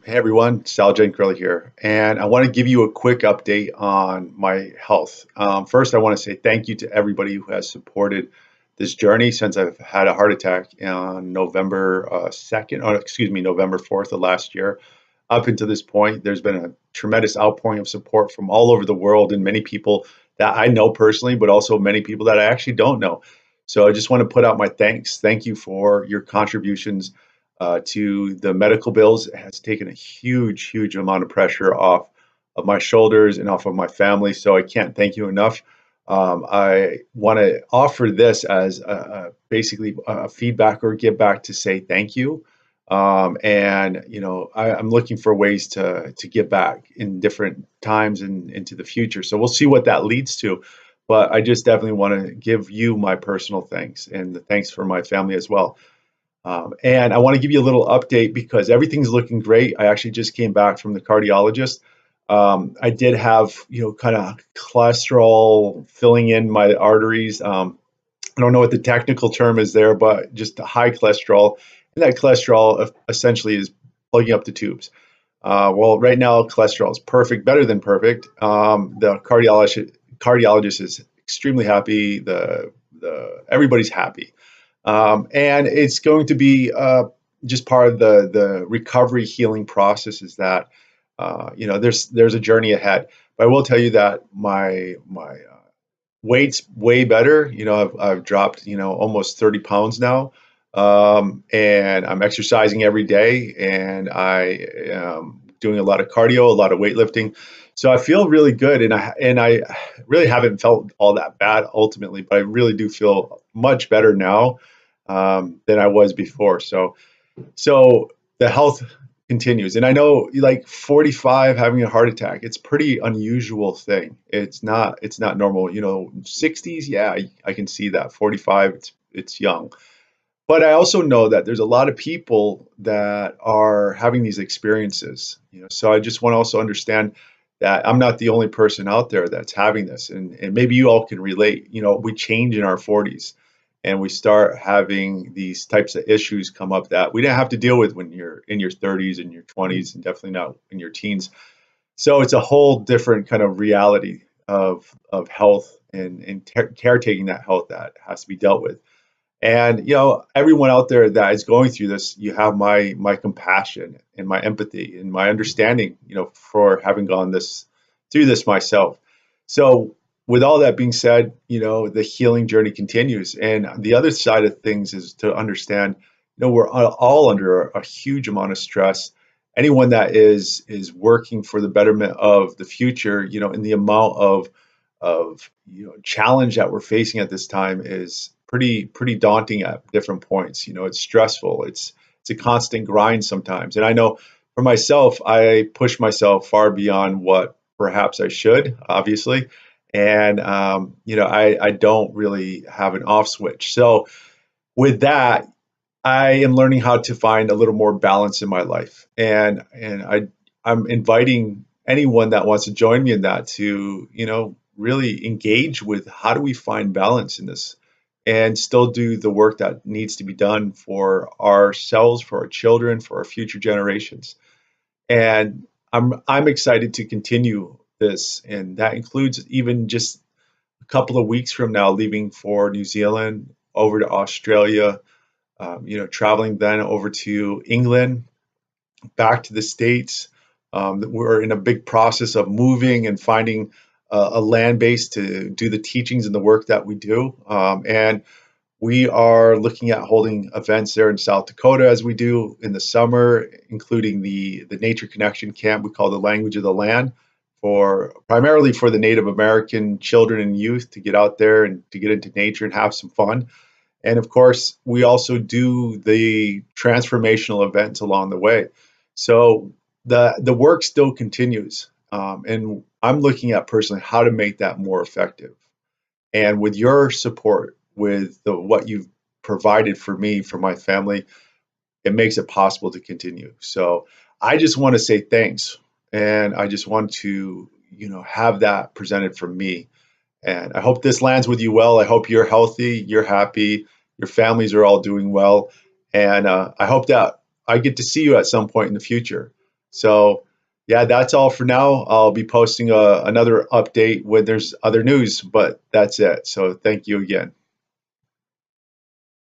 Hey everyone, Sal Curly here, and I want to give you a quick update on my health. First, I want to say thank you to everybody who has supported this journey since I've had a heart attack on November 2nd, or excuse me, November 4th of last year. Up until this point, there's been a tremendous outpouring of support from all over the world and many people that I know personally, but also many people that I actually don't know. So I just want to put out my thanks. Thank you for your contributions to the medical bills. It has taken a huge amount of pressure off of my shoulders and off of my family. So I can't thank you enough. I want to offer this as basically a feedback or give back to say thank you. And I'm looking for ways to give back in different times and into the future. So we'll see what that leads to. But I just definitely want to give you my personal thanks and the thanks for my family as well. And I want to give you a little update because everything's looking great. I actually just came back from the cardiologist. I did have, kind of cholesterol filling in my arteries. I don't know what the technical term is there, but just high cholesterol. And that cholesterol essentially is plugging up the tubes. Well, right now, cholesterol is perfect, better than perfect. The cardiologist is extremely happy. The everybody's happy. And it's going to be just part of the recovery healing process is that there's a journey ahead. But I will tell you that my weight's way better. I've dropped almost 30 pounds now, and I'm exercising every day, and I am doing a lot of cardio, a lot of weightlifting. So I feel really good, and I really haven't felt all that bad ultimately, but I really do feel much better now than I was before. So the health continues, and I know like 45 having a heart attack, it's pretty unusual thing. It's not normal. 60s, yeah, I can see that. 45, it's young. But I also know that there's a lot of people that are having these experiences. So I just want to also understand that I'm not the only person out there that's having this, and maybe you all can relate. We change in our 40s and we start having these types of issues come up that we didn't have to deal with when you're in your 30s and your 20s, and definitely not in your teens. So it's a whole different kind of reality of health and caretaking that health that has to be dealt with. And everyone out there that is going through this, you have my compassion and my empathy and my understanding, for having gone through this myself. So with all that being said, the healing journey continues. And the other side of things is to understand, we're all under a huge amount of stress. Anyone that is working for the betterment of the future, and the amount of challenge that we're facing at this time is pretty daunting at different points. It's stressful. It's a constant grind sometimes. And I know for myself, I push myself far beyond what perhaps I should, obviously. And I don't really have an off switch. So with that, I am learning how to find a little more balance in my life. And I'm inviting anyone that wants to join me in that to, really engage with how do we find balance in this and still do the work that needs to be done for ourselves, for our children, for our future generations. And I'm excited to continue this, and that includes even just a couple of weeks from now leaving for New Zealand, over to Australia, traveling then over to England, back to the States. We're in a big process of moving and finding a land base to do the teachings and the work that we do. And we are looking at holding events there in South Dakota as we do in the summer, including the Nature Connection Camp we call the Language of the Land, for primarily for the Native American children and youth to get out there and to get into nature and have some fun. And of course, we also do the transformational events along the way. So the work still continues, and I'm looking at personally how to make that more effective. And with your support, with what you've provided for me, for my family, it makes it possible to continue. So I just want to say thanks, and I just want to have that presented from me. And I hope this lands with you well. I hope you're healthy, you're happy, your families are all doing well, and I hope that I get to see you at some point in the future. So yeah, that's all for now. I'll be posting another update when there's other news, but that's it. So thank you again.